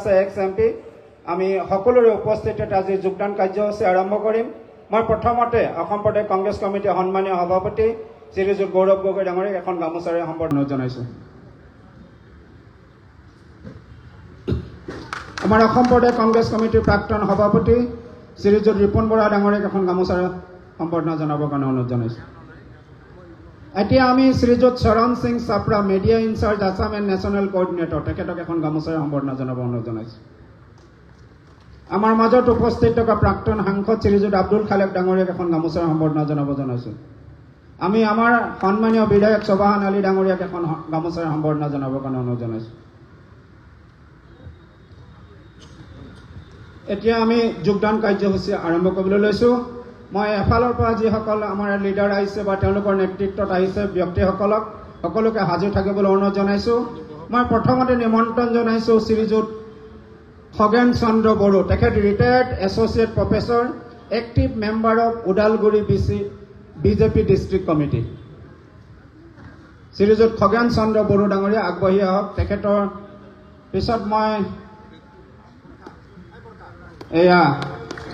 আছে x MP আমি সকলোৰে উপস্থিতিত আজি যোগদান কাৰ্যসূচী আৰম্ভ কৰিম মই প্ৰথমতে অসম প্ৰদেশ কংগ্ৰেছ কমিটিৰ সন্মানীয় সভাপতি শ্ৰীযুত গৌৰৱ গগৈ ডাঙৰীক এখন গামোচাৰে সম্বৰ্ধনা জনাইছো আমাৰ অসম প্ৰদেশ কংগ্ৰেছ কমিটিৰ প্ৰাক্তন সভাপতি শ্ৰীযুত ৰিপুন বৰা ডাঙৰীক এখন গামোচাৰে সম্বৰ্ধনা জনাবৰ কাৰণে অনুৰোধ জনাইছো এতিয়া আমি Shriyut Charan Singh Chapra media in-charge Assam and national coordinator তেখেতক এখন গামোচাৰে সম্বৰ্ধনা জনাবৰ অনুৰোধ জনাইছো আমাৰ মাজত উপস্থিত থকা প্ৰাক্তন সাংসদ শ্ৰীযুত আব্দুল খালেক ডাঙৰীক এখন গামোচাৰে সম্বৰ্ধনা জনাব জনাইছো আমি আমাৰ সন্মানীয় বিধায়ক চবাহান আলী ডাঙৰীয়াক এখন গামোচাৰে সম্বৰ্ধনা জনাবৰ কাৰণে অনুৰোধ জনাইছো এতিয়া আমি যোগদান কাৰ্যসূচী আৰম্ভ কৰিবলৈ লৈছো মই এফালৰ পৰা যিসকল আমাৰ লিডাৰ আহিছে বা তেওঁলোকৰ নেতৃত্বত আহিছে ব্যক্তিসকলক সকলোকে হাজিৰ থাকিবলৈ অনুৰোধ জনাইছো মই প্ৰথমতে নিমন্ত্ৰণ জনাইছো শ্ৰীযুত খগেন চন্দ্ৰ বড়ো তেখেত retired associate professor active member of Udalguri BJP district committee Shriyut Khagen Chandra Boro ডাঙৰীয়া আগবাঢ়ি আহক তেখেতৰ পিছত মই এয়া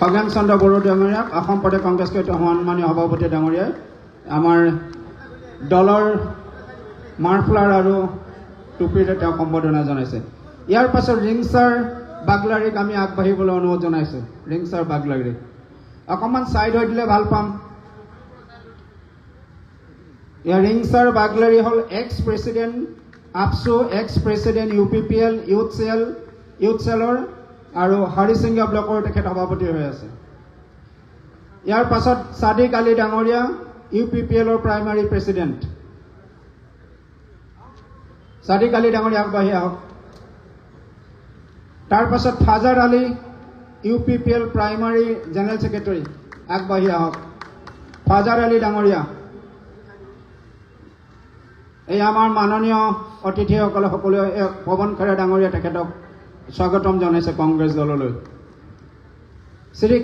খগেন চন্দ্ৰ বড়ো ডাঙৰীয়াক অসম প্ৰদেশ কংগ্ৰেছ কমিটিৰ সন্মানীয় সভাপতি ডাঙৰীয়াই আমাৰ দলৰ মাৰ্ফলাৰ আৰু টুপিৰে তেওঁ সম্বৰ্ধনা জনাইছে ইয়াৰ পাছত ৰিংছাৰ বাগলাৰীক আমি আগবাঢ়িবলৈ অনুৰোধ জনাইছো ৰিংছাৰ বাগলাৰী অকণমান ছাইড হৈ দিলে ভাল পাম ইয়াৰ ৰিংছাৰ বাগলাৰী হ'ল ex president AAPSU ex president UPPL youth চেলৰ আৰু হৰিসিংহা ব্লকৰ তেখেত সভাপতি হৈ আছে ইয়াৰ পাছত সাদিক আলী ডাঙৰীয়া UPPLৰ প্ৰাইমাৰী প্ৰেচিডেণ্ট সাদিক আলী ডাঙৰীয়া আগবাঢ়ি আহক তাৰ পাছত Fazar Ali UPPL primary general secretary আগবাঢ়ি আহক ফাজাৰ আলী ডাঙৰীয়া এই আমাৰ মাননীয় অতিথিসকলে সকলোৱে পৱন খেৰা ডাঙৰীয়া তেখেতক স্বাগতম জনাইছে কংগ্ৰেছ দললৈ Shri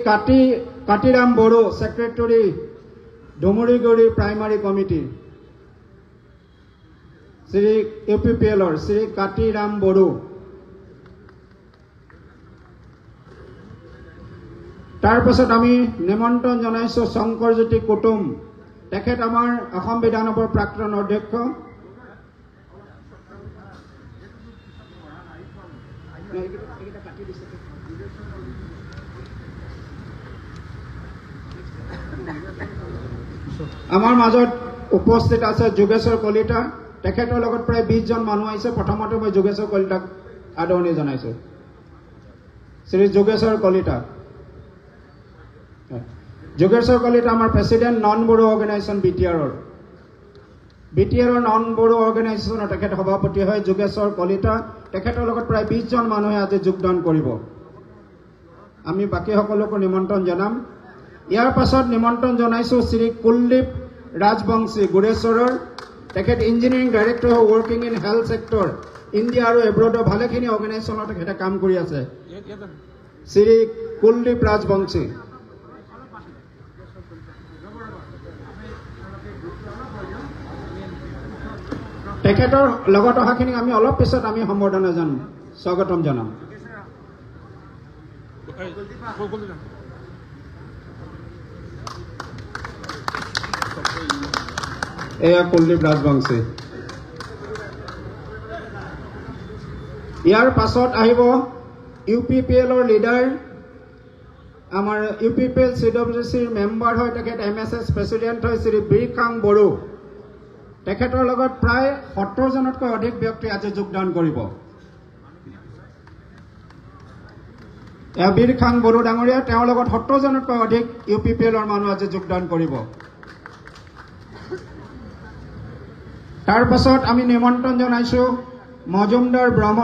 Katiram Boro secretary Dumuriguri primary committee Shri UPPLৰ শ্ৰী কাতিৰাম বড়ো তাৰ পাছত আমি নিমন্ত্ৰণ জনাইছো শংকৰজ্যোতি কুটুম তেখেত আমাৰ অসম বিধানসভাৰ প্ৰাক্তন অধ্যক্ষ আমাৰ মাজত উপস্থিত আছে যোগেশ্বৰ কলিতা তেখেতৰ লগত প্ৰায় 20 জন মানুহ আহিছে প্ৰথমতে মই যোগেশ্বৰ কলিতাক আদৰণি জনাইছো শ্ৰী যোগেশ্বৰ কলিতা আমাৰ president non Bodo organisation BTR non Bodo অৰ্গেনাইজেশ্যনৰ তেখেত সভাপতি হয় যোগেশ্বৰ কলিতা তেখেতৰ লগত প্ৰায় 20 জন মানুহে আজি যোগদান কৰিব আমি বাকী সকলোকে নিমন্ত্ৰণ জনাম ইয়াৰ পাছত নিমন্ত্ৰণ জনাইছো শ্ৰী কুলদীপ ৰাজবংশী গুৰেশ্বৰৰ তেখেত ইঞ্জিনিয়াৰিং ডাইৰেক্টৰ হয় working in health sector India আৰু এব্ৰডৰ ভালেখিনি অৰ্গেনাইজেশ্যনত তেখেতে কাম কৰি আছে শ্ৰী কুলদীপ ৰাজবংশী তেখেতৰ লগত অহাখিনিক আমি অলপ পিছত আমি সম্বৰ্ধনা জনাম স্বাগতম জনাম এয়া কুলদীপ ৰাজবংশী ইয়াৰ পাছত আহিব UPPLৰ লিডাৰ আমাৰ UPPL CWCৰ মেম্বাৰ হয় তেখেত MSS প্ৰেচিডেণ্ট হয় শ্ৰী বীৰখাং বড়ো তেখেতৰ লগত প্ৰায় 70 জনতকৈ অধিক ব্যক্তি আজি যোগদান কৰিব বীৰখাং বড়ো ডাঙৰীয়া তেওঁৰ লগত 70 জনতকৈ অধিক UPPLৰ মানুহ আজি যোগদান কৰিব তাৰ পাছত আমি নিমন্ত্ৰণ জনাইছো মজুমদাৰ ব্ৰহ্ম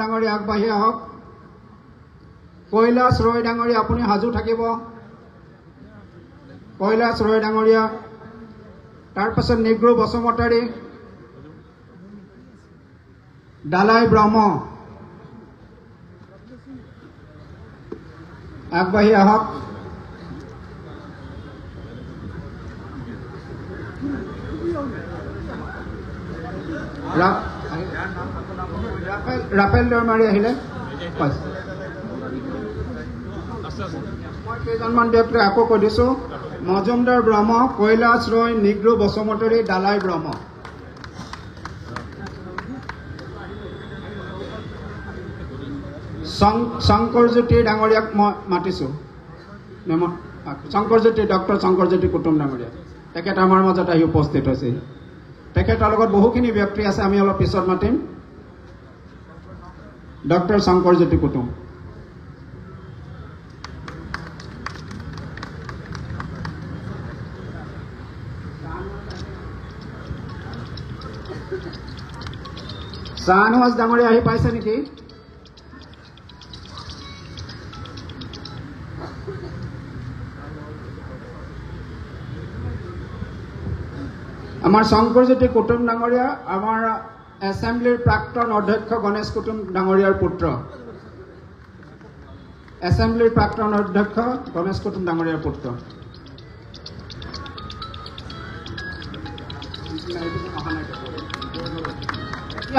ডাঙৰীয়া আগবাঢ়ি আহক কৈলাশ ৰয় ডাঙৰীয়া আপুনি হাজু থাকিব কৈলাশ ৰয় ডাঙৰীয়া তাৰ পাছত নিগ্ৰো বসুমতাৰী ডালাই ব্ৰহ্ম আগবাঢ়ি আহক ৰাফেল দৈমাৰী আহিলে মই কেইজনমান ব্যক্তি আকৌ কৈ দিছোঁ মজুমদাৰ ব্ৰহ্ম কৈলাশ ৰয় নিগ্ৰো বসুমতৰী দালাই ব্ৰহ্ম শংকৰজ্যোতি ডাঙৰীয়াক মই মাতিছোঁ শংকৰজ্যোতি ডক্টৰ শংকৰজ্যোতি কুটুম ডাঙৰীয়া তেখেত আমাৰ মাজত আহি উপস্থিত হৈছে তেখেতৰ লগত বহুখিনি ব্যক্তি আছে আমি অলপ পিছত মাতিম ডক্টৰ শংকৰজ্যোতি কুটুম শাহনৱাজ ডাঙৰীয়া আহি পাইছে নেকি আমাৰ শংকৰজ্যোতি কুটুম ডাঙৰীয়া আমাৰ এছেম্বলিৰ প্ৰাক্তন অধ্যক্ষ গণেশ কুটুম ডাঙৰীয়াৰ পুত্ৰ এছেম্বলিৰ প্ৰাক্তন অধ্যক্ষ গণেশ কুটুম ডাঙৰীয়াৰ পুত্ৰ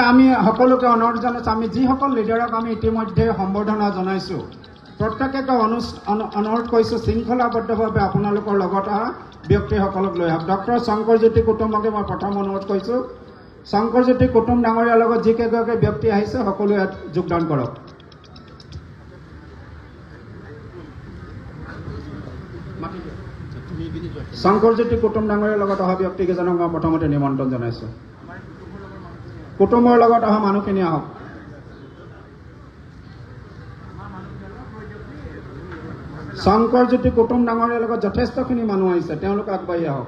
আমি সকলোকে অনুৰোধ জনাইছোঁ আমি যিসকল লিডাৰক আমি ইতিমধ্যে সম্বৰ্ধনা জনাইছোঁ প্ৰত্যেককে অনুৰোধ কৰিছোঁ শৃংখলাবদ্ধভাৱে আপোনালোকৰ লগত অহা ব্যক্তিসকলক লৈ আহক ডক্টৰ শংকৰজ্যোতি কুটুমকে মই প্ৰথম অনুৰোধ কৰিছোঁ শংকৰজ্যোতি কুটুম ডাঙৰীয়াৰ লগত যিকেইগৰাকী ব্যক্তি আহিছে সকলোৱে ইয়াত যোগদান কৰক শংকৰজ্যোতি কুটুম ডাঙৰীয়াৰ লগত অহা ব্যক্তিকেইজনক মই প্ৰথমতে নিমন্ত্ৰণ জনাইছোঁ কুটুমৰ লগত অহা মানুহখিনি আহক শংকৰজ্যোতি কুটুম ডাঙৰীয়াৰ লগত যথেষ্টখিনি মানুহ আহিছে তেওঁলোক আগবাঢ়ি আহক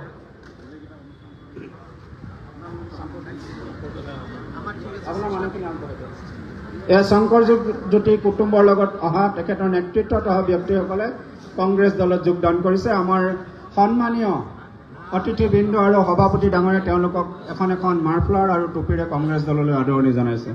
এই শংকৰজ্যোতি কুটুমৰ লগত অহা তেখেতৰ নেতৃত্বত অহা ব্যক্তিসকলে কংগ্ৰেছ দলত যোগদান কৰিছে আমাৰ সন্মানীয় অতিথিবৃন্দ আৰু সভাপতি ডাঙৰীয়া তেওঁলোকক এখন এখন মাৰ্ফলাৰ আৰু টুপিৰে কংগ্ৰেছ দললৈ আদৰণি জনাইছে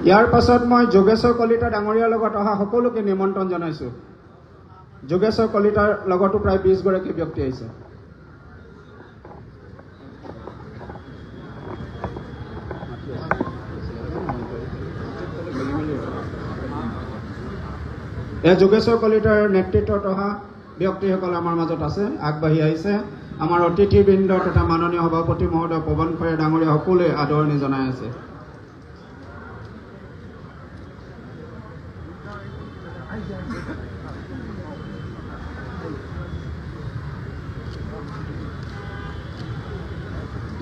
ইয়াৰ পাছত মই যোগেশ্বৰ কলিতা ডাঙৰীয়াৰ লগত অহা সকলোকে নিমন্ত্ৰণ জনাইছোঁ যোগেশ্বৰ কলিতাৰ লগতো প্ৰায় 20 গৰাকী ব্যক্তি আহিছে এই যোগেশ্বৰ কলিতাৰ নেতৃত্বত অহা ব্যক্তিসকল আমাৰ মাজত আছে আগবাঢ়ি আহিছে আমাৰ অতিথিবৃন্দ তথা মাননীয় সভাপতি মহোদয় পৱন খৰে ডাঙৰীয়া সকলোৱে আদৰণি জনাই আছে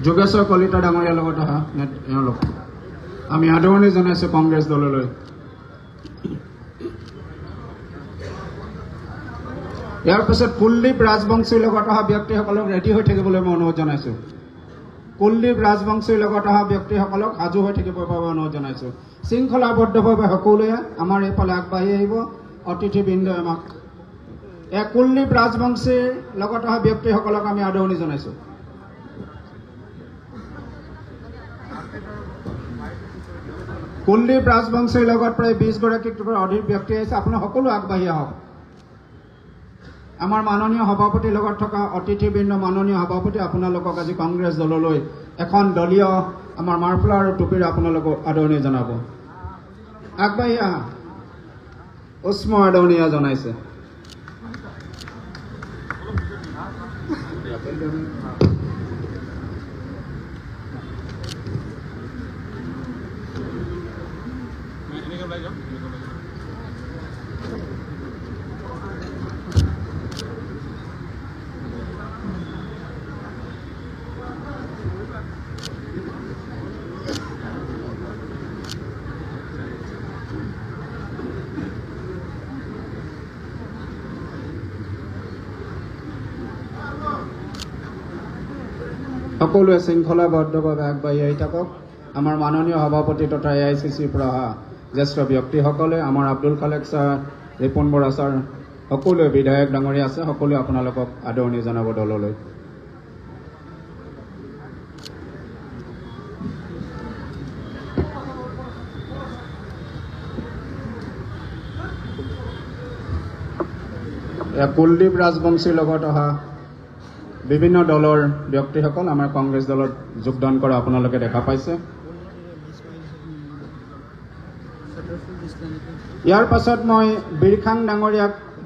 যোগেশ্বৰ কলিতা ডাঙৰীয়াৰ লগত অহা এওঁলোক আমি আদৰণি জনাইছোঁ কংগ্ৰেছ দললৈ ইয়াৰ পিছত কুলদীপ ৰাজবংশীৰ লগত অহা ব্যক্তিসকলক ৰেডি হৈ থাকিবলৈ মই অনুৰোধ জনাইছোঁ কুলদীপ ৰাজবংশীৰ লগত অহা ব্যক্তিসকলক সাজু হৈ থাকিবৰ বাবে অনুৰোধ জনাইছোঁ শৃংখলাবদ্ধভাৱে সকলোৱে আমাৰ এইফালে আগবাঢ়ি আহিব অতিথিবৃন্দই আমাক এই কুলদীপ ৰাজবংশীৰ লগত অহা ব্যক্তিসকলক আমি আদৰণি জনাইছোঁ কুলদীপ ৰাজবংশীৰ লগত প্ৰায় 20 গৰাকীতকৈ অধিক ব্যক্তি আহিছে আপোনাৰ সকলো আগবাঢ়ি আহক আমাৰ মাননীয় সভাপতিৰ লগত থকা অতিথিবৃন্দ মাননীয় সভাপতি আপোনালোকক আজি কংগ্ৰেছ দললৈ এখন দলীয় আমাৰ মাৰ্ফলাৰ আৰু টুপিৰে আপোনালোকক আদৰণি জনাব আগবাঢ়ি আহা উষ্ম আদৰণি জনাইছে সকলোৱে শৃংখলাবদ্ধভাৱে আগবাঢ়ি আহি থাকক আমাৰ মাননীয় সভাপতি তথা AICCৰ পৰা অহা জ্যেষ্ঠ ব্যক্তিসকলে আমাৰ আব্দুল খালেক ছাৰ ৰিপুণ বৰা ছাৰ সকলোৱে বিধায়ক ডাঙৰীয়া আছে, সকলোৱে আপোনালোকক আদৰণি জনাব দললৈ। কুলদীপ ৰাজবংশীৰ লগত অহা বিভিন্ন দলৰ ব্যক্তিসকল আমাৰ কংগ্ৰেছ দলত যোগদান কৰা আপোনালোকে দেখা পাইছে। ইয়াৰ পাছত মই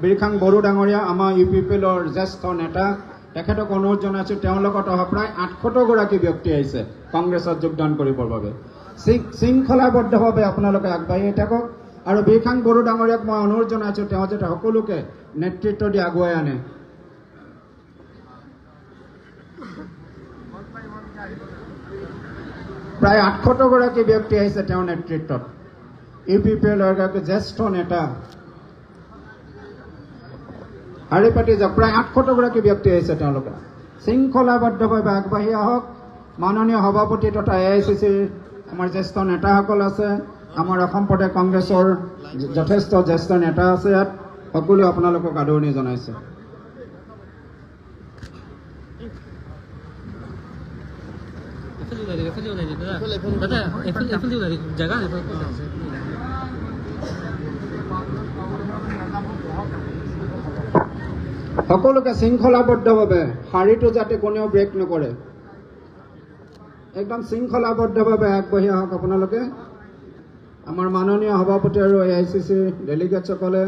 বীৰখাং বড়ো ডাঙৰীয়া আমাৰ UPPLৰ জ্যেষ্ঠ নেতা, তেখেতক অনুৰোধ জনাইছোঁ, তেওঁৰ লগত অহা প্ৰায় 800গৰাকী ব্যক্তি আহিছে কংগ্ৰেছত যোগদান কৰিবৰ বাবে। শৃংখলাবদ্ধভাৱে আপোনালোকে আগবাঢ়ি থাকক আৰু বীৰখাং বড়ো ডাঙৰীয়াক মই অনুৰোধ জনাইছোঁ, তেওঁ যাতে সকলোকে নেতৃত্ব দি আগুৱাই আনে। প্ৰায় 800গৰাকী ব্যক্তি আহিছে তেওঁৰ নেতৃত্বত। UPPLৰ এগৰাকী জ্যেষ্ঠ নেতা শাৰী পাতি যাওক, প্ৰায় 800গৰাকী ব্যক্তি আহিছে। তেওঁলোকে শৃংখলাবদ্ধভাৱে আগবাঢ়ি আহক। মাননীয় সভাপতি তথা AICCৰ আমাৰ জ্যেষ্ঠ নেতাসকল আছে, আমাৰ অসম প্ৰদেশ কংগ্ৰেছৰ যথেষ্ট জ্যেষ্ঠ নেতা আছে ইয়াত, সকলোৱে আপোনালোকক আদৰণি জনাইছে। সকলোকে শৃংখলাবদ্ধভাৱে শাৰীটো যাতে কোনেও ব্ৰেক নকৰে, একদম শৃংখলাবদ্ধভাৱে আগবাঢ়ি আহক আপোনালোকে। আমাৰ মাননীয় সভাপতি আৰু AICC ডেলিগেটসকলে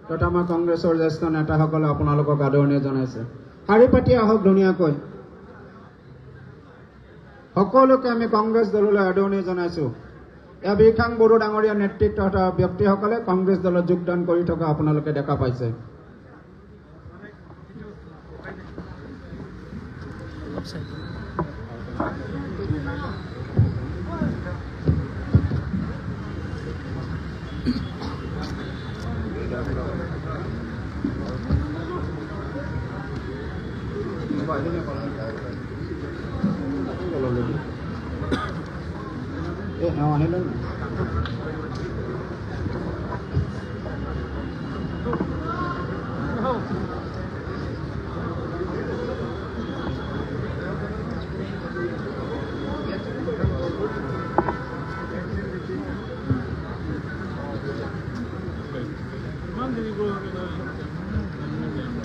তথা আমাৰ কংগ্ৰেছৰ জ্যেষ্ঠ নেতাসকলে আপোনালোকক আদৰণি জনাইছে। শাৰী পাতি আহক ধুনীয়াকৈ। সকলোকে আমি কংগ্ৰেছ দললৈ আদৰণি জনাইছোঁ। এয়া বীৰখাং বড়ো ডাঙৰীয়া নেতৃত্ব তথা ব্যক্তিসকলে কংগ্ৰেছ দলত যোগদান কৰি থকা আপোনালোকে দেখা পাইছে।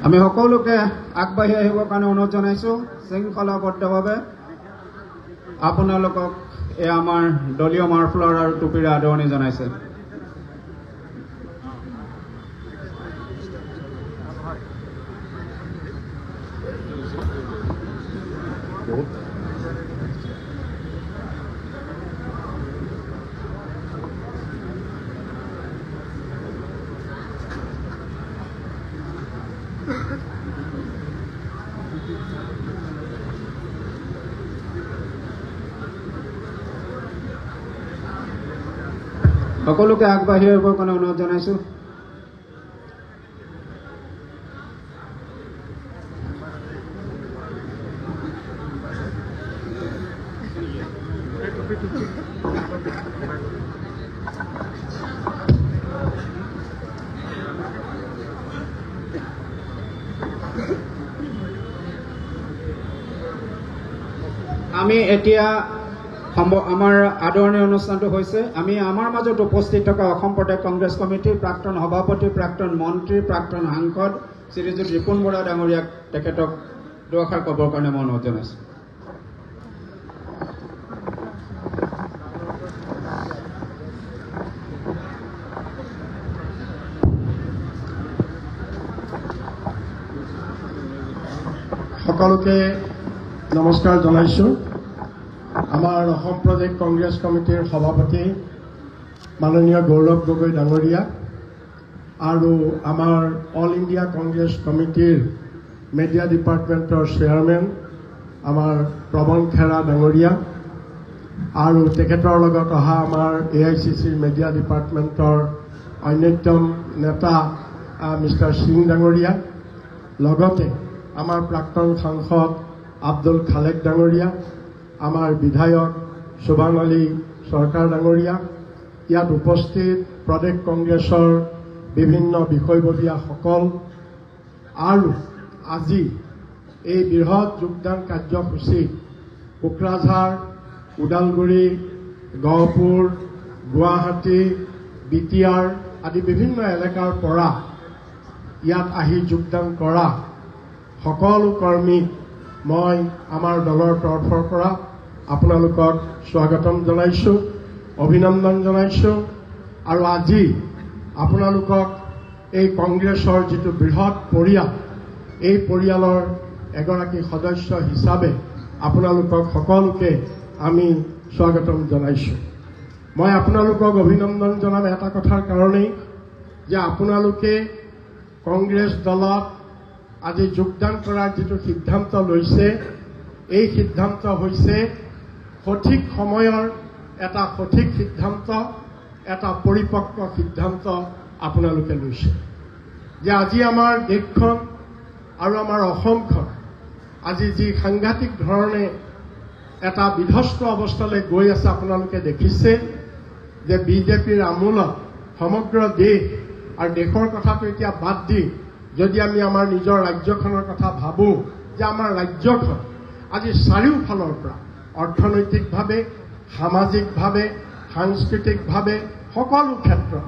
আমি সকলোকে আগবাঢ়ি আহিবৰ কাৰণে অনুৰোধ জনাইছোঁ শৃংখলাবদ্ধভাৱে। আপোনালোকক এই আমাৰ দলীয় মাৰ্ফলাৰ আৰু টুপিৰে আদৰণি জনাইছে। সকলোকে আগবাঢ়ি আহিবৰ কাৰণে অনুৰোধ জনাইছোঁ। আমি এতিয়া আমাৰ আদৰণি অনুষ্ঠানটো হৈছে, আমি আমাৰ মাজত উপস্থিত থকা অসম প্ৰদেশ কংগ্ৰেছ কমিটিৰ প্ৰাক্তন সভাপতি, প্ৰাক্তন মন্ত্ৰী, প্ৰাক্তন সাংসদ শ্ৰীযুত ৰিপুণ বৰা ডাঙৰীয়াক তেখেতক দুআষাৰ ক'বৰ কাৰণে মই অনুৰোধ জনাইছোঁ। সকলোকে নমস্কাৰ জনাইছোঁ। আমাৰ অসম প্ৰদেশ কংগ্ৰেছ কমিটিৰ সভাপতি মাননীয় গৌৰৱ গগৈ ডাঙৰীয়া আৰু আমাৰ অল ইণ্ডিয়া কংগ্ৰেছ কমিটিৰ মিডিয়া ডিপাৰ্টমেণ্টৰ চেয়াৰমেন আমাৰ প্ৰবন খেৰা ডাঙৰীয়া আৰু তেখেতৰ লগত অহা আমাৰ AICC মিডিয়া ডিপাৰ্টমেণ্টৰ অন্যতম নেতা মিষ্টাৰ সিং ডাঙৰীয়া, লগতে আমাৰ প্ৰাক্তন সাংসদ আব্দুল খালেক ডাঙৰীয়া, আমাৰ বিধায়ক শোভান আলী চৰকাৰ ডাঙৰীয়া, ইয়াত উপস্থিত প্ৰদেশ কংগ্ৰেছৰ বিভিন্ন বিষয়ববীয়াসকল আৰু আজি এই বৃহৎ যোগদান কাৰ্যসূচী কোকৰাঝাৰ, ওদালগুৰি, গহপুৰ, গুৱাহাটী, বিটিয়াৰ আদি বিভিন্ন এলেকাৰ পৰা ইয়াত আহি যোগদান কৰা সকলো কৰ্মীক মই আমাৰ দলৰ তৰফৰ পৰা আপোনালোকক স্বাগতম জনাইছোঁ, অভিনন্দন জনাইছোঁ। আৰু আজি আপোনালোকক এই কংগ্ৰেছৰ যিটো বৃহৎ পৰিয়াল, এই পৰিয়ালৰ এগৰাকী সদস্য হিচাপে আপোনালোকক সকলোকে আমি স্বাগতম জনাইছোঁ। মই আপোনালোকক অভিনন্দন জনাম এটা কথাৰ কাৰণেই যে আপোনালোকে কংগ্ৰেছ দলত আজি যোগদান কৰাৰ যিটো সিদ্ধান্ত লৈছে, এই সিদ্ধান্ত হৈছে সঠিক সময়ৰ এটা সঠিক সিদ্ধান্ত, এটা পৰিপক্ক সিদ্ধান্ত আপোনালোকে লৈছে যে আজি আমাৰ দেশখন আৰু আমাৰ অসমখন আজি যি সাংঘাতিক ধৰণে এটা বিধ্বস্ত অৱস্থালৈ গৈ আছে। আপোনালোকে দেখিছে যে বিজেপিৰ আমোলত সমগ্ৰ দেশ আৰু দেশৰ কথাটো এতিয়া বাদ দি যদি আমি আমাৰ নিজৰ ৰাজ্যখনৰ কথা ভাবোঁ যে আমাৰ ৰাজ্যখন আজি চাৰিওফালৰ পৰা অৰ্থনৈতিকভাৱে, সামাজিকভাৱে, সাংস্কৃতিকভাৱে সকলো ক্ষেত্ৰত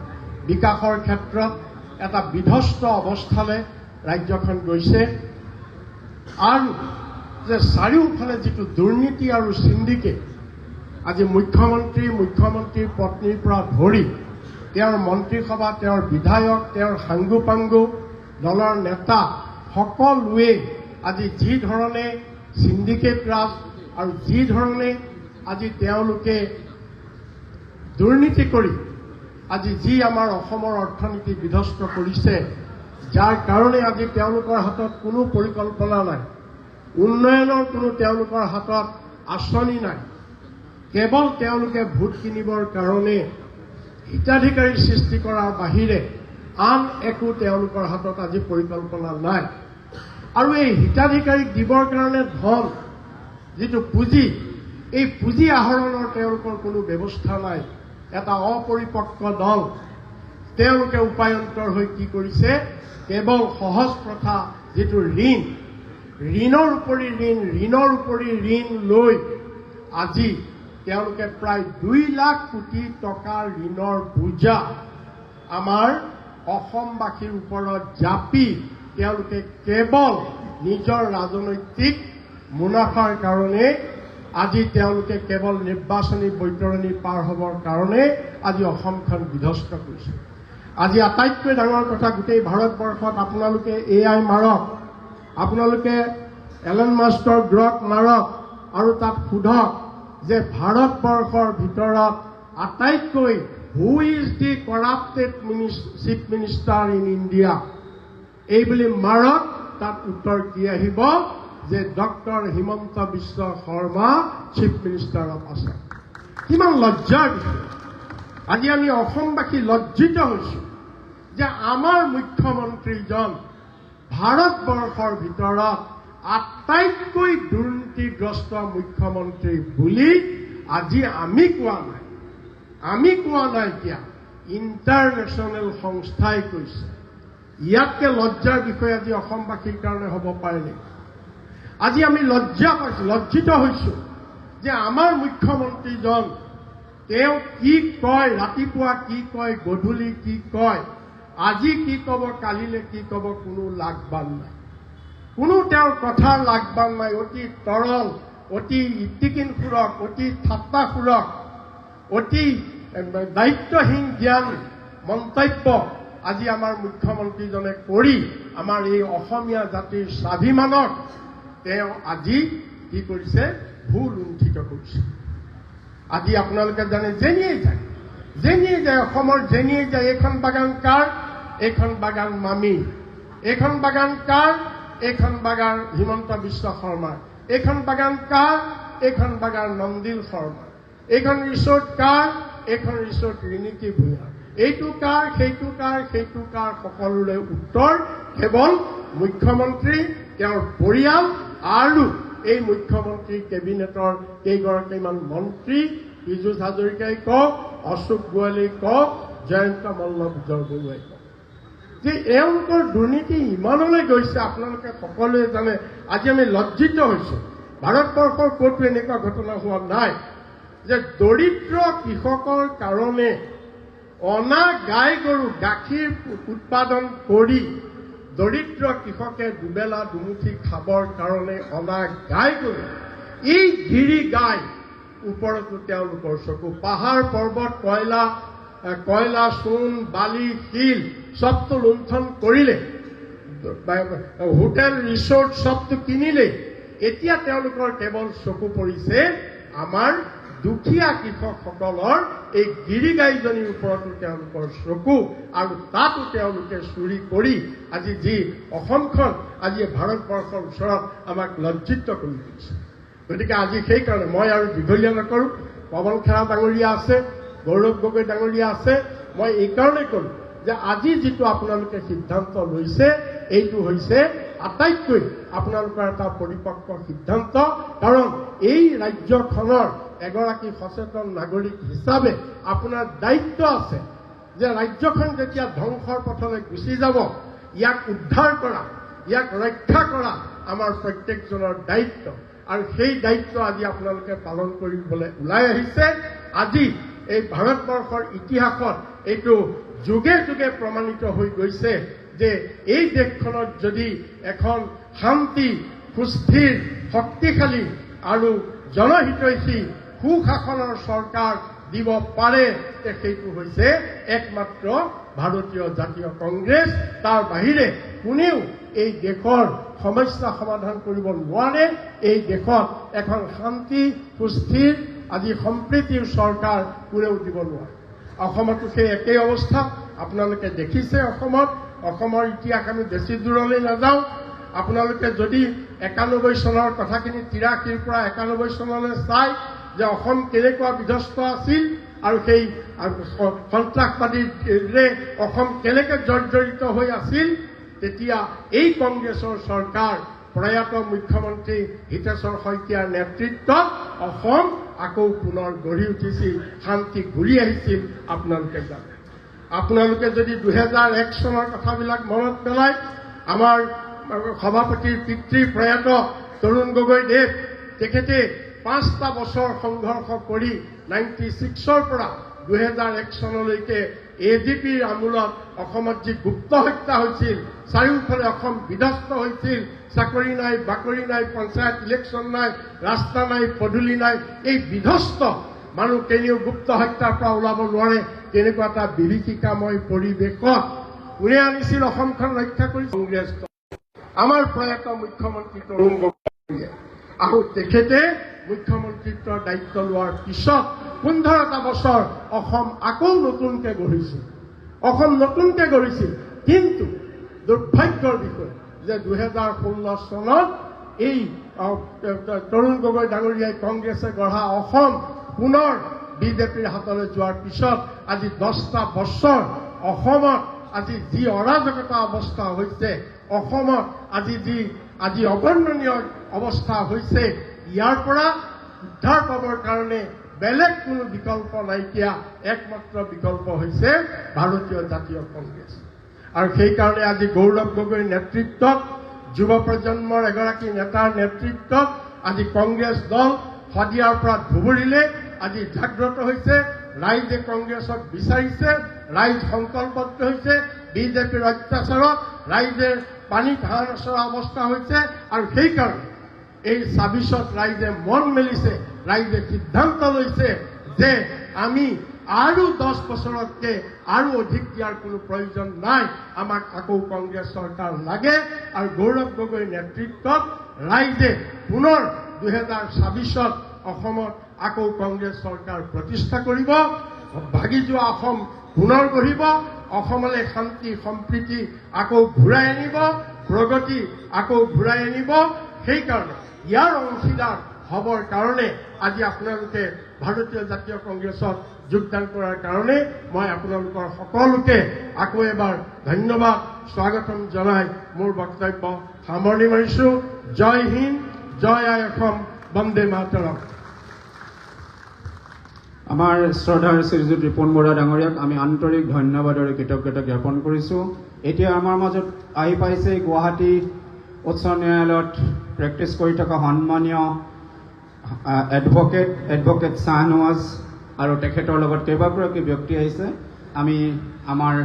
বিকাশৰ ক্ষেত্ৰত এটা বিধ্বস্ত অৱস্থালৈ ৰাজ্যখন গৈছে। আৰু যে চাৰিওফালে যিটো দুৰ্নীতি আৰু চিণ্ডিকেট, আজি মুখ্যমন্ত্ৰীৰ পত্নীৰ পৰা ধৰি তেওঁৰ মন্ত্ৰীসভা, তেওঁৰ বিধায়ক, তেওঁৰ সাংগুপাংগু, দলৰ নেতা সকলোৱে আজি যি ধৰণে চিণ্ডিকেট ৰাজ আৰু যি ধৰণে আজি তেওঁলোকে দুৰ্নীতি কৰি আজি যি আমাৰ অসমৰ অৰ্থনীতি বিধ্বস্ত কৰিছে, যাৰ কাৰণে আজি তেওঁলোকৰ হাতত কোনো পৰিকল্পনা নাই, উন্নয়নৰ কোনো তেওঁলোকৰ হাতত আঁচনি নাই। কেৱল তেওঁলোকে ভোট কিনিবৰ কাৰণে হিতাধিকাৰী সৃষ্টি কৰাৰ বাহিৰে আন একো তেওঁলোকৰ হাতত আজি পৰিকল্পনা নাই। আৰু এই হিতাধিকাৰীক দিবৰ কাৰণে ধন, যিটো পুঁজি, এই পুঁজি আহৰণৰ তেওঁলোকৰ কোনো ব্যৱস্থা নাই। এটা অপৰিপক্ক দল তেওঁলোকে উপায়ন্তৰ হৈ কি কৰিছে, কেৱল সহজ প্ৰথা যিটো ঋণৰ উপৰি ঋণ লৈ আজি তেওঁলোকে প্ৰায় 2 লাখ কোটি টকাৰ ঋণৰ বোজা আমাৰ অসমবাসীৰ ওপৰত জাপি তেওঁলোকে কেৱল নিজৰ ৰাজনৈতিক মুনাফাৰ কাৰণে আজি তেওঁলোকে কেৱল নিৰ্বাচনী বৈতৰণি পাৰ হ'বৰ কাৰণে আজি অসমখন বিধ্বস্ত কৰিছে। আজি আটাইতকৈ ডাঙৰ কথা, গোটেই ভাৰতবৰ্ষত আপোনালোকে AI মাৰক, আপোনালোকে এলন মাস্কৰ গ্ৰক মাৰক আৰু তাত সোধক যে ভাৰতবৰ্ষৰ ভিতৰত আটাইতকৈ who is the corrupted chief minister in India, এইবুলি মাৰক, তাত উত্তৰ কি আহিব যে doctor Himanta Biswa Sarma chief minister of Assam. কিমান লজ্জাৰ বিষয়! আজি আমি অসমবাসী লজ্জিত হৈছোঁ যে আমাৰ মুখ্যমন্ত্ৰীজন ভাৰতবৰ্ষৰ ভিতৰত আটাইতকৈ দুৰ্নীতিগ্ৰস্ত মুখ্যমন্ত্ৰী বুলি আজি আমি কোৱা নাই কিয়, ইণ্টাৰনেশ্যনেল সংস্থাই কৈছে। ইয়াতকৈ লজ্জাৰ বিষয় আজি অসমবাসীৰ কাৰণে হ'ব পাৰে নেকি? আজি আমি লজ্জিত হৈছোঁ যে আমাৰ মুখ্যমন্ত্ৰীজন তেওঁ কি কয়, ৰাতিপুৱা কি কয়, গধূলি কি কয়, আজি কি ক'ব, কালিলৈ কি ক'ব, কোনো লাগবান নাই, কোনো তেওঁৰ কথাৰ লাগবান নাই। অতি তৰল, অতি ইতিকিনসুৰক, অতি ঠাট্টাসুৰক, অতি দায়িত্বহীন জ্ঞান মন্তব্য আজি আমাৰ মুখ্যমন্ত্ৰীজনে কৰি আমাৰ এই অসমীয়া জাতিৰ স্বাভিমানক তেওঁ আজি কি কৰিছে, ভুল লুণ্ঠিত কৰিছে। আজি আপোনালোকে জানে যেনিয়ে যায় অসমৰ যেনিয়ে যায়, এইখন বাগান কাৰ, এইখন বাগান মামী, এইখন বাগান কাৰ, এইখন বাগান হিমন্ত বিশ্ব শৰ্মাৰ, এইখন বাগান কাৰ, এইখন বাগান নন্দিল শৰ্মাৰ, এইখন ৰিচৰ্ট কাৰ, এইখন ৰিচৰ্ট ৰিণিকী ভূঞাৰ, এইটো কাৰ, সেইটো কাৰ, সেইটো কাৰ, সকলোৰে উত্তৰ কেৱল মুখ্যমন্ত্ৰী, তেওঁৰ পৰিয়াল আৰু এই মুখ্যমন্ত্ৰী কেবিনেটৰ কেইগৰাকীমান মন্ত্ৰী, পীযুষ হাজৰিকাই কওক, অশোক গোৱালাই কওক, জয়ন্ত মল্ল, বিজয় বৰুৱাই কওক। যে এওঁলোকৰ দুৰ্নীতি ইমানলৈ গৈছে আপোনালোকে সকলোৱে জানে। আজি আমি লজ্জিত হৈছোঁ। ভাৰতবৰ্ষৰ ক'তো এনেকুৱা ঘটনা হোৱা নাই যে দৰিদ্ৰ কৃষকৰ কাৰণে অনা গাই গৰু গাখীৰ উৎপাদন কৰি দৰিদ্ৰ কৃষকে দুবেলা দুমুঠি খাবৰ কাৰণে অনা গাই গৰু, এই গিৰি গাই ওপৰতো তেওঁলোকৰ চকু। পাহাৰ পৰ্বত কয়লা চূণ বালি শিল চবটো লুণ্ঠন কৰিলে, হোটেল ৰিচৰ্ট চবটো কিনিলে। এতিয়া তেওঁলোকৰ কেৱল চকু পৰিছে আমাৰ দুখীয়া কৃষকসকলৰ এই গিৰি গাইজনীৰ ওপৰতো তেওঁলোকৰ চকু, আৰু তাতো তেওঁলোকে চুৰি কৰি আজি যি অসমখন আজি ভাৰতবৰ্ষৰ ওচৰত আমাক লজ্জিত কৰি দিছে। গতিকে আজি সেইকাৰণে মই আৰু দীঘলীয়া নকৰোঁ। পৱন খেৰা ডাঙৰীয়া আছে, গৌৰৱ গগৈ ডাঙৰীয়া আছে। মই এইকাৰণে ক'লো যে আজি যিটো আপোনালোকে সিদ্ধান্ত লৈছে এইটো হৈছে আটাইতকৈ আপোনালোকৰ এটা পৰিপক্ক সিদ্ধান্ত। কাৰণ এই ৰাজ্যখনৰ এগৰাকী সচেতন নাগৰিক হিচাপে আপোনাৰ দায়িত্ব আছে যে ৰাজ্যখন যেতিয়া ধ্বংসৰ পথলৈ গুচি যাব, ইয়াক উদ্ধাৰ কৰা, ইয়াক ৰক্ষা কৰা আমাৰ প্ৰত্যেকজনৰ দায়িত্ব। আৰু সেই দায়িত্ব আজি আপোনালোকে পালন কৰিবলৈ ওলাই আহিছে। আজি এই ভাৰতবৰ্ষৰ ইতিহাসত এইটো যুগে যুগে প্ৰমাণিত হৈ গৈছে যে এই দেশখনত যদি এখন শান্তি সুস্থিৰ শক্তিশালী আৰু জনহিতৈষী সুশাসনৰ চৰকাৰ দিব পাৰে, সেইটো হৈছে একমাত্ৰ ভাৰতীয় জাতীয় কংগ্ৰেছ। তাৰ বাহিৰে কোনেও এই দেশৰ সমস্যা সমাধান কৰিব নোৱাৰে। এই দেশত এখন শান্তি সুস্থিৰ আজি সম্প্ৰীতিৰ চৰকাৰ কোনেও দিব নোৱাৰে। অসমতো সেই একেই অৱস্থা আপোনালোকে দেখিছে। অসমৰ ইতিহাস আমি বেছি দূৰলৈ নাযাওঁ। আপোনালোকে যদি 91 চনৰ কথাখিনি 83ৰ পৰা 91 চনলৈ চাই যে অসম কেনেকুৱা বিধ্বস্ত আছিল আৰু সেই সন্ত্ৰাসবাদীৰে অসম কেনেকৈ জৰ্জৰিত হৈ আছিল, তেতিয়া এই কংগ্ৰেছৰ চৰকাৰ প্ৰয়াত মুখ্যমন্ত্ৰী হিতেশ্বৰ শইকীয়াৰ নেতৃত্বত অসম আকৌ পুনৰ গঢ়ি উঠিছিল, শান্তি ঘূৰি আহিছিল। আপোনালোকে জানে। আপোনালোকে যদি 2001 চনৰ কথাবিলাক মনত পেলায়, আমাৰ সভাপতিৰ পিতৃ প্ৰয়াত তৰুণ গগৈদেৱ, তেখেতে 5টা বছৰ সংঘৰ্ষ কৰি 96ৰ পৰা 2001 চনলৈকে AGPৰ আমোলত অসমত যি গুপ্ত হত্যা হৈছিল, চাৰিওফালে অসম বিধ্বস্ত হৈছিল, চাকৰি নাই, বাকৰি নাই, পঞ্চায়ত ইলেকশ্যন নাই, ৰাস্তা নাই, পদূলি নাই, এই বিধ্বস্ত মানুহ কেনিও গুপ্ত হত্যাৰ পৰা ওলাব নোৱাৰে। তেনেকুৱা এটা বিভীষিকাময় পৰিৱেশত কোনে আনিছিল অসমখন ৰক্ষা কৰি? কংগ্ৰেছ। আমাৰ প্ৰয়াত মুখ্যমন্ত্ৰী তৰুণ গগৈয়ে, আৰু তেখেতে মুখ্যমন্ত্ৰীত্বৰ দায়িত্ব লোৱাৰ পিছত 15টা বছৰ অসম আকৌ নতুনকৈ গঢ়িছিল। কিন্তু দুৰ্ভাগ্যৰ বিষয় যে 2016 চনত এই তৰুণ গগৈ ডাঙৰীয়াই কংগ্ৰেছে গঢ়া অসম পুনৰ বিজেপিৰ হাতলৈ যোৱাৰ পিছত আজি 10টা বছৰ অসমত আজি যি অৰাজকতা অৱস্থা হৈছে, অসমত আজি অবৰ্ণনীয় অৱস্থা হৈছে, ইয়াৰ পৰা উদ্ধাৰ পাবৰ কাৰণে বেলেগ কোনো বিকল্প নাইকিয়া। একমাত্ৰ বিকল্প হৈছে ভাৰতীয় জাতীয় কংগ্ৰেছ। আৰু সেইকাৰণে আজি গৌৰৱ গগৈৰ নেতৃত্বত, যুৱ প্ৰজন্মৰ এগৰাকী নেতাৰ নেতৃত্বত আজি কংগ্ৰেছ দল শদিয়াৰ পৰা ধুবুৰীলে আজি জাগ্ৰত হৈছে। ৰাইজে কংগ্ৰেছক বিচাৰিছে, ৰাইজ সংকল্পবদ্ধ হৈছে। বিজেপিৰ অত্যাচাৰত ৰাইজে পানীত হাঁহ নচৰা অৱস্থা হৈছে। আৰু সেইকাৰণে এই 26ত ৰাইজে মন মেলিছে, ৰাইজে সিদ্ধান্ত লৈছে যে আমি আৰু 10 বছৰতকৈ আৰু অধিক দিয়াৰ কোনো প্ৰয়োজন নাই, আমাক আকৌ কংগ্ৰেছ চৰকাৰ লাগে। আৰু গৌৰৱ গগৈৰ নেতৃত্বত ৰাইজে পুনৰ 2026ত অসমত আকৌ কংগ্ৰেছ চৰকাৰ প্ৰতিষ্ঠা কৰিব। ভাগি যোৱা অসম পুনৰ গঢ়িব, অসমলৈ শান্তি সম্প্ৰীতি আকৌ ঘূৰাই আনিব, প্ৰগতি আকৌ ঘূৰাই আনিব। সেইকাৰণে ইয়াৰ অংশীদাৰ হ'বৰ কাৰণে আজি আপোনালোকে ভাৰতীয় জাতীয় কংগ্ৰেছত যোগদান কৰাৰ কাৰণে মই আপোনালোকৰ সকলোকে আকৌ এবাৰ ধন্যবাদ স্বাগতম জনাই মোৰ বক্তব্য সামৰণি মাৰিছোঁ। জয় হিন্দ, জয় আই অসম, বন্দে মাতৰম। আমাৰ শ্ৰদ্ধাৰ শ্ৰীযুত ৰিপুণ বৰা ডাঙৰীয়াক আমি আন্তৰিক ধন্যবাদ আৰু কৃতজ্ঞতা জ্ঞাপন কৰিছোঁ। এতিয়া আমাৰ মাজত আহি পাইছে গুৱাহাটী উচ্চ ন্যায়ালয়ত প্ৰেক্টিছ কৰি থকা সন্মানীয় এডভোকেট শ্বাহনৱাজ আৰু তেখেতৰ লগত কেইবাগৰাকী ব্যক্তি আহিছে। আমি আমাৰ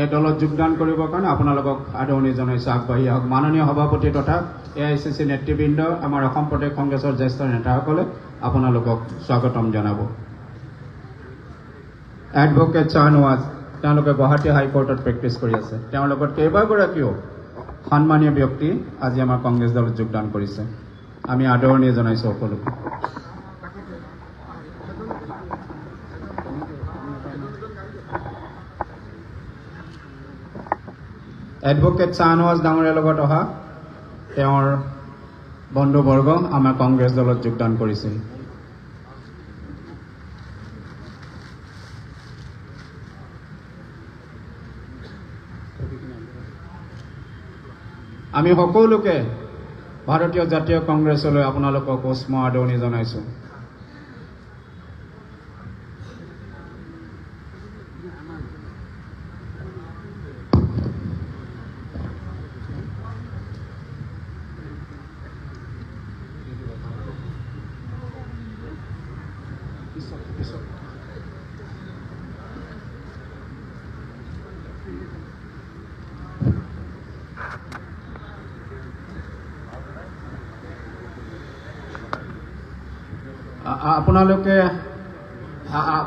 এই দলত যোগদান কৰিবৰ কাৰণে আপোনালোকক আদৰণি জনাইছোঁ। আগবাঢ়ি আহক। মাননীয় সভাপতি তথা AICC নেতৃবৃন্দ, আমাৰ অসম প্ৰদেশ কংগ্ৰেছৰ জ্যেষ্ঠ নেতাসকলে আপোনালোকক স্বাগতম জনাব। এডভোকেট শ্বাহনৱাজ তেওঁলোকে গুৱাহাটী হাইকোৰ্টত প্ৰেক্টিছ কৰি আছে। তেওঁৰ লগত কেইবাগৰাকীও সন্মানীয় ব্যক্তি আজি আমাৰ কংগ্ৰেছ দলত যোগদান কৰিছে। আমি আদৰণি জনাইছোঁ সকলোকে। এডভোকেট শ্বাহনৱাজ ডাঙৰীয়াৰ লগত অহা তেওঁৰ বন্ধুবৰ্গ আমাৰ কংগ্ৰেছ দলত যোগদান কৰিছিল। আমি সকলোকে ভাৰতীয় জাতীয় কংগ্ৰেছলৈ আপোনালোকক উষ্ম আদৰণি জনাইছোঁ।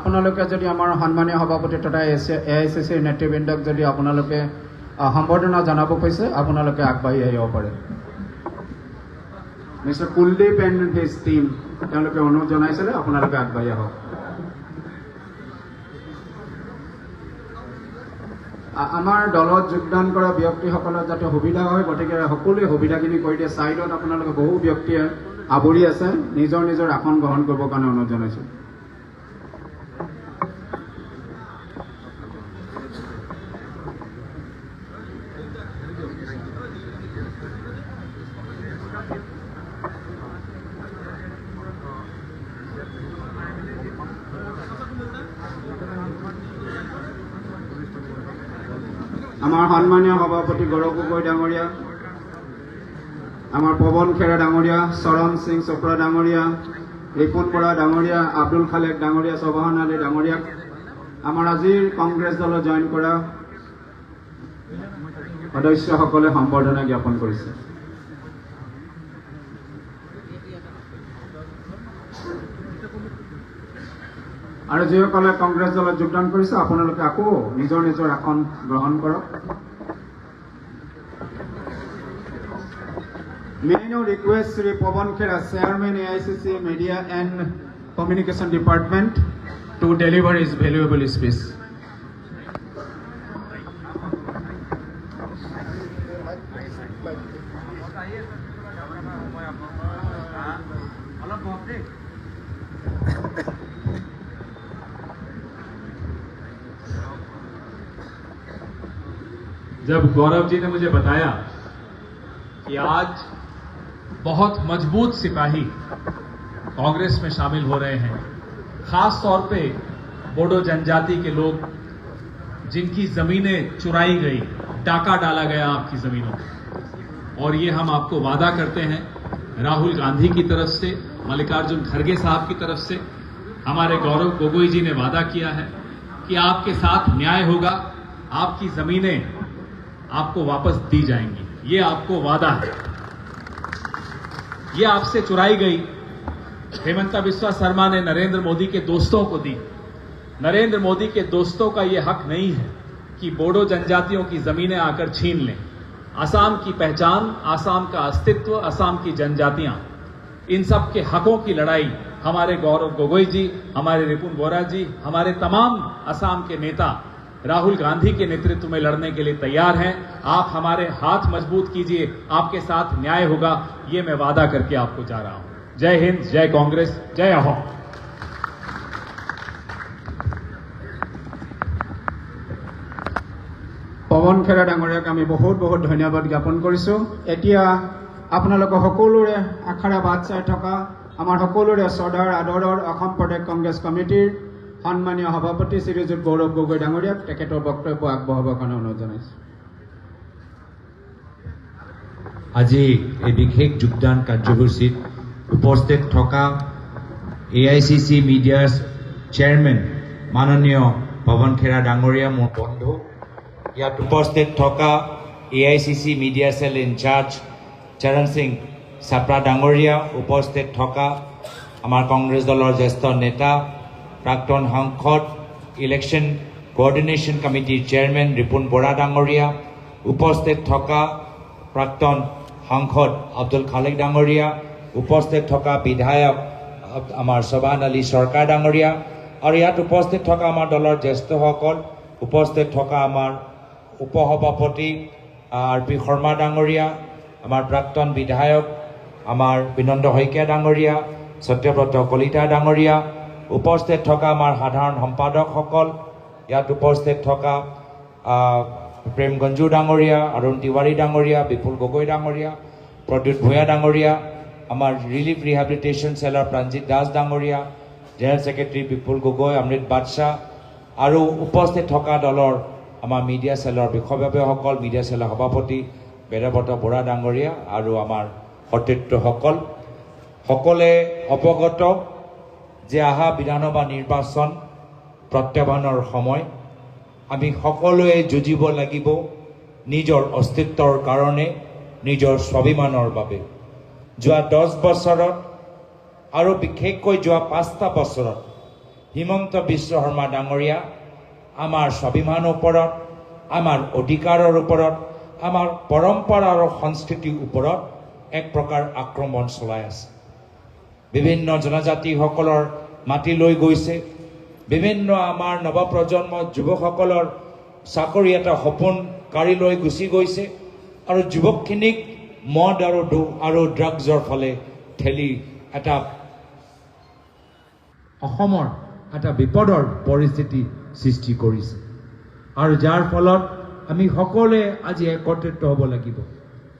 আপোনালোকে যদি আমাৰ সন্মানীয় সভাপতি তথা AICC নেতৃবৃন্দক যদি আপোনালোকে সম্বৰ্ধনা জনাব কৈছে, আপোনালোকে আগবাঢ়ি আহিব পাৰে। Mister Kuldeep and his team তেওঁলোকে অনুৰোধ জনাইছিলে, আপোনালোকে আগবাঢ়ি আহক। আমাৰ দলত যোগদান কৰা ব্যক্তিসকলৰ যাতে সুবিধা হয়, গতিকে সকলোৱে সুবিধাখিনি কৰি দিয়ে। ছাইডত আপোনালোকে বহু ব্যক্তিয়ে আৱৰি আছে, নিজৰ নিজৰ আসন গ্ৰহণ কৰিবৰ কাৰণে অনুৰোধ জনাইছোঁ। আমাৰ সন্মানীয় সভাপতি গৌৰৱ গগৈ ডাঙৰীয়া, আমাৰ পৱন খেৰা ডাঙৰীয়া, চৰণ সিং চোপ্ৰা ডাঙৰীয়া, ৰিপুণ বৰা ডাঙৰীয়া, আব্দুল খালেক ডাঙৰীয়া, চবাহান আলী ডাঙৰীয়াক আমাৰ আজিৰ কংগ্ৰেছ দলত জইন কৰা সদস্যসকলে সম্বৰ্ধনা জ্ঞাপন কৰিছে। আৰু যিসকলে কংগ্ৰেছ দলত যোগদান কৰিছে, আপোনালোকে আকৌ নিজৰ নিজৰ আসন গ্ৰহণ কৰক। May I now request Sri Pawan Khera, Chairman AICC Media and Communication Department, to deliver his valuable speech. जब गौरव जी ने मुझे बताया कि आज बहुत मजबूत सिपाही कांग्रेस में शामिल हो रहे हैं, खास तौर पे बोडो जनजाति के लोग जिनकी जमीनें चुराई गई, डाका डाला गया आपकी जमीनों में, और ये हम आपको वादा करते हैं राहुल गांधी की तरफ से, मल्लिकार्जुन खड़गे साहब की तरफ से, हमारे गौरव गोगोई जी ने वादा किया है कि आपके साथ न्याय होगा, आपकी जमीनें आपको वापस दी जाएंगी। ये आपको वादा है। ये आपसे चुराई गई हेमंता बिस्वा शर्मा ने नरेंद्र मोदी के दोस्तों को दी। नरेंद्र मोदी के दोस्तों का ये हक नहीं है कि बोडो जनजातियों की जमीनें आकर छीन लें। असम की पहचान, असम का अस्तित्व, असम की जनजातियां, इन सब के हकों की लड़ाई हमारे गौरव गोगोई जी, हमारे रिपुन बोरा जी, हमारे तमाम असम के नेता राहुल गांधी के नेतृत्व में लड़ने के लिए तैयार हैं। आप हमारे हाथ मजबूत कीजिए, आपके साथ न्याय होगा, ये मैं वादा करके आपको जा रहा हूं। जय हिंद, जय कांग्रेस, जय अहोम। পৱন খেৰা ডাঙৰীয়াক আমি বহুত বহুত ধন্যবাদ জ্ঞাপন কৰিছোঁ। এতিয়া আপোনালোকৰ সকলোৰে আশাৰে বাট চাই থকা আমাৰ সকলোৰে শ্ৰদ্ধাৰ আদৰৰ অসম প্ৰদেশ কংগ্ৰেছ কমিটিৰ সন্মানীয় সভাপতি শ্ৰীযুত গৌৰৱ গগৈ ডাঙৰীয়াক তেখেতৰ বক্তব্য আগবঢ়াবৰ কাৰণে অনুৰোধ জনাইছোঁ। আজি এই বিশেষ যোগদান কাৰ্যসূচীত উপস্থিত থকা AICC মিডিয়াৰ চেয়াৰমেন মাননীয় পৱন খেৰা ডাঙৰীয়া মোৰ বন্ধু, ইয়াত উপস্থিত থকা AICC মিডিয়া সেল ইনচাৰ্জ চৰণ সিং চাপৰা ডাঙৰীয়া, উপস্থিত থকা আমাৰ কংগ্ৰেছ দলৰ জ্যেষ্ঠ নেতা প্ৰাক্তন সাংসদ ইলেকশ্যন কোঅৰ্ডিনেশ্যন কমিটিৰ চেয়াৰমেন ৰিপুণ বৰা ডাঙৰীয়া, উপস্থিত থকা প্ৰাক্তন সাংসদ আব্দুল খালেক ডাঙৰীয়া, উপস্থিত থকা বিধায়ক আমাৰ শোভান আলী চৰকাৰ ডাঙৰীয়া, আৰু ইয়াত উপস্থিত থকা আমাৰ দলৰ জ্যেষ্ঠসকল, উপস্থিত থকা আমাৰ উপসভাপতি RP শৰ্মা ডাঙৰীয়া, আমাৰ প্ৰাক্তন বিধায়ক আমাৰ বিনন্দ শইকীয়া ডাঙৰীয়া, সত্যব্ৰত কলিতা ডাঙৰীয়া, উপস্থিত থকা আমাৰ সাধাৰণ সম্পাদকসকল, ইয়াত উপস্থিত থকা প্ৰেম গঞ্জু ডাঙৰীয়া, অৰুণ তিৱাৰী ডাঙৰীয়া, বিপুল গগৈ ডাঙৰীয়া, প্ৰদ্যুৎ ভূঞা ডাঙৰীয়া, আমাৰ ৰিলিফ ৰিহেবিলিটেশ্যন চেলৰ প্ৰাঞ্জিত দাস ডাঙৰীয়া, জেনেৰেল ছেক্ৰেটাৰী বিপুল গগৈ, অমৃত বাদশাহ, আৰু উপস্থিত থকা দলৰ আমাৰ মিডিয়া চেলৰ বিষয়ববীয়াসকল, মিডিয়া চেলৰ সভাপতি বেদব্ৰত বৰা ডাঙৰীয়া আৰু আমাৰ সতীৰ্থসকল, সকলে অৱগত যে অহা বিধানসভা নিৰ্বাচন প্ৰত্যাহ্বানৰ সময়। আমি সকলোৱে যুঁজিব লাগিব নিজৰ অস্তিত্বৰ কাৰণে, নিজৰ স্বাভিমানৰ বাবে। যোৱা 10 বছৰত আৰু বিশেষকৈ যোৱা 5টা বছৰত হিমন্ত বিশ্ব শৰ্মা ডাঙৰীয়া আমাৰ স্বাভিমানৰ ওপৰত, আমাৰ অধিকাৰৰ ওপৰত, আমাৰ পৰম্পৰা আৰু সংস্কৃতিৰ ওপৰত এক প্ৰকাৰ আক্ৰমণ চলাই আছে। বিভিন্ন জনজাতিসকলৰ মাটি লৈ গৈছে, বিভিন্ন আমাৰ নৱপ্ৰজন্মৰ যুৱকসকলৰ চাকৰি এটা সপোন কাঢ়ি লৈ গুচি গৈছে, আৰু যুৱকখিনিক মদ আৰু ড্ৰাগছৰ ফালে ঠেলি এটা অসমৰ এটা বিপদৰ পৰিস্থিতি সৃষ্টি কৰিছে। আৰু যাৰ ফলত আমি সকলোৱে আজি একত্ৰিত হ'ব লাগিব।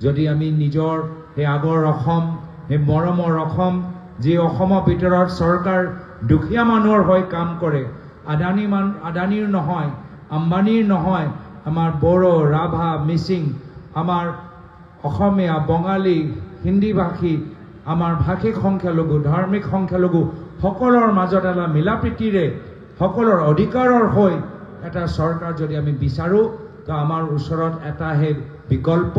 যদি আমি নিজৰ সেই আগৰ অসম, সেই মৰমৰ অসম, যি অসমৰ ভিতৰত চৰকাৰ দুখীয়া মানুহৰ হৈ কাম কৰে, আদানীৰ নহয়, আম্বানীৰ নহয়, আমাৰ বড়ো, ৰাভা, মিচিং, আমাৰ অসমীয়া, বঙালী, হিন্দীভাষী, আমাৰ ভাষিক সংখ্যালঘু, ধাৰ্মিক সংখ্যালঘু সকলৰ মাজত এটা মিলাপ্ৰীতিৰে সকলৰ অধিকাৰৰ হৈ এটা চৰকাৰ যদি আমি বিচাৰোঁ, তো আমাৰ ওচৰত এটাহে বিকল্প,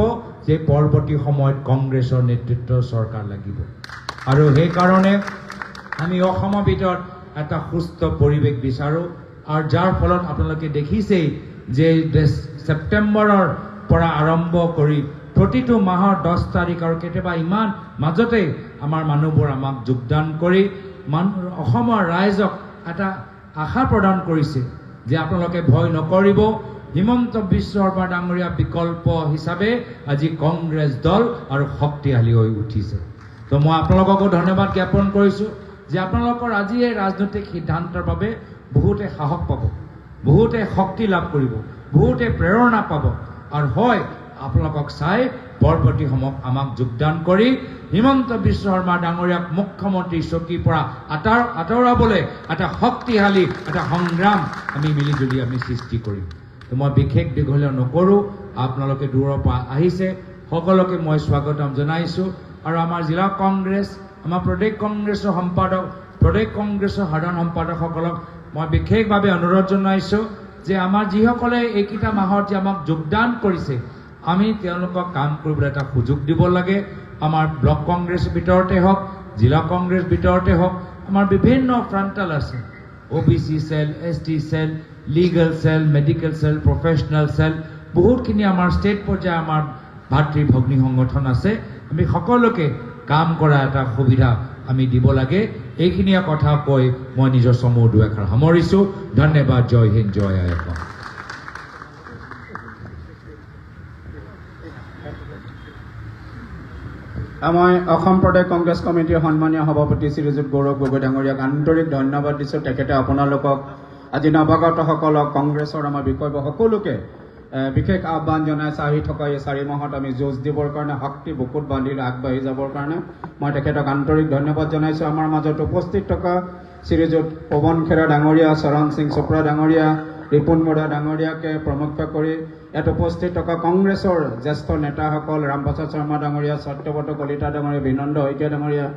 যে পৰৱৰ্তী সময়ত কংগ্ৰেছৰ নেতৃত্বৰ চৰকাৰ লাগিব। আৰু সেইকাৰণে আমি অসমৰ ভিতৰত এটা সুস্থ পৰিৱেশ বিচাৰোঁ। আৰু যাৰ ফলত আপোনালোকে দেখিছেই যে ছেপ্টেম্বৰৰ পৰা আৰম্ভ কৰি প্ৰতিটো মাহৰ 10 তাৰিখ আৰু কেতিয়াবা ইমান মাজতে আমাৰ মানুহবোৰ আমাক যোগদান কৰি অসমৰ ৰাইজক এটা আশা প্ৰদান কৰিছে যে আপোনালোকে ভয় নকৰিব, হিমন্ত বিশ্ব শৰ্মা ডাঙৰীয়া বিকল্প হিচাপে আজি কংগ্ৰেছ দল আৰু শক্তিশালী হৈ উঠিছে। তো মই আপোনালোককো ধন্যবাদ জ্ঞাপন কৰিছোঁ যে আপোনালোকৰ আজি এই ৰাজনৈতিক সিদ্ধান্তৰ বাবে বহুতে সাহস পাব, বহুতে শক্তি লাভ কৰিব, বহুতে প্ৰেৰণা পাব, আৰু হয় আপোনালোকক চাই পৰৱৰ্তী সময়ত আমাক যোগদান কৰি হিমন্ত বিশ্ব শৰ্মা ডাঙৰীয়াক মুখ্যমন্ত্ৰীৰ চকীৰ পৰা আঁতৰাবলৈ এটা শক্তিশালী এটা সংগ্ৰাম আমি মিলিজুলি আমি সৃষ্টি কৰিম। তো মই বিশেষ দীঘলীয়া নকৰোঁ, আপোনালোকে দূৰৰ পৰা আহিছে, সকলোকে মই স্বাগতম জনাইছোঁ। আৰু আমাৰ জিলা কংগ্ৰেছ, আমাৰ প্ৰদেশ কংগ্ৰেছৰ সম্পাদক, প্ৰদেশ কংগ্ৰেছৰ সাধাৰণ সম্পাদকসকলক মই বিশেষভাৱে অনুৰোধ জনাইছোঁ যে আমাৰ যিসকলে এইকেইটা মাহত যে আমাক যোগদান কৰিছে, আমি তেওঁলোকক কাম কৰিবলৈ এটা সুযোগ দিব লাগে। আমাৰ ব্লক কংগ্ৰেছ ভিতৰতে হওক, জিলা কংগ্ৰেছ ভিতৰতে হওক, আমাৰ বিভিন্ন ফ্ৰণ্টাল আছে, OBC cell, ST cell, legal cell, medical cell, professional cell, বহুতখিনি আমাৰ ষ্টেট পৰ্যায়ে আমাৰ ভাতৃ ভগ্নী সংগঠন আছে। আমি সকলোকে কাম কৰা এটা সুবিধা আমি দিব লাগে। এইখিনিয়ে কথা কৈ মই নিজৰ চমু দুআষাৰ সামৰিছোঁ। ধন্যবাদ। জয় হিন্দ, জয় আই অসম। মই অসম প্ৰদেশ কংগ্ৰেছ কমিটিৰ সন্মানীয় সভাপতি শ্ৰীযুত গৌৰৱ গগৈ ডাঙৰীয়াক আন্তৰিক ধন্যবাদ দিছোঁ। তেখেতে আপোনালোকক আজি নৱাগতসকলক, কংগ্ৰেছৰ আমাৰ বিষয়বোৰ সকলোকে বিশেষ আহ্বান জনাইছে আহি থকা এই 4 মাহত আমি যুঁজ দিবৰ কাৰণে, শক্তি বুকুত বান্ধি আগবাঢ়ি যাবৰ কাৰণে মই তেখেতক আন্তৰিক ধন্যবাদ জনাইছোঁ। আমাৰ মাজত উপস্থিত থকা শ্ৰীযুত পৱন খেৰা ডাঙৰীয়া, চৰণ সিং চাপৰা ডাঙৰীয়া, ৰিপুণ বৰা ডাঙৰীয়াকে প্ৰমুখ্য কৰি ইয়াত উপস্থিত থকা কংগ্ৰেছৰ জ্যেষ্ঠ নেতাসকল ৰামপ্ৰসাদ শৰ্মা ডাঙৰীয়া, সত্যব্ৰত কলিতা ডাঙৰীয়া, বিনন্দ শইকীয়া ডাঙৰীয়া,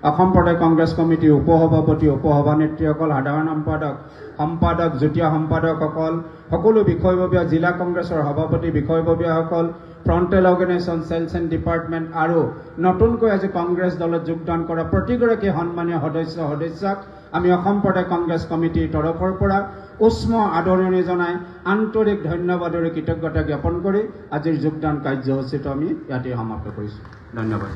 অসম প্ৰদেশ কংগ্ৰেছ কমিটিৰ উপসভাপতি, উপসভানেত্ৰীসকল, সাধাৰণ সম্পাদক, যুটীয়া সম্পাদকসকল, সকলো বিষয়ববীয়া, জিলা কংগ্ৰেছৰ সভাপতি, বিষয়ববীয়াসকল, ফ্ৰণ্টেল অৰ্গেনাইজেশ্যন, চেলছ এণ্ড ডিপাৰ্টমেণ্ট আৰু নতুনকৈ আজি কংগ্ৰেছ দলত যোগদান কৰা প্ৰতিগৰাকী সন্মানীয় সদস্যক আমি অসম প্ৰদেশ কংগ্ৰেছ কমিটিৰ তৰফৰ পৰা উষ্ম আদৰণি জনাই আন্তৰিক ধন্যবাদ আৰু কৃতজ্ঞতা জ্ঞাপন কৰি আজিৰ যোগদান কাৰ্যসূচীটো আমি ইয়াতে সমাপ্ত কৰিছোঁ। ধন্যবাদ।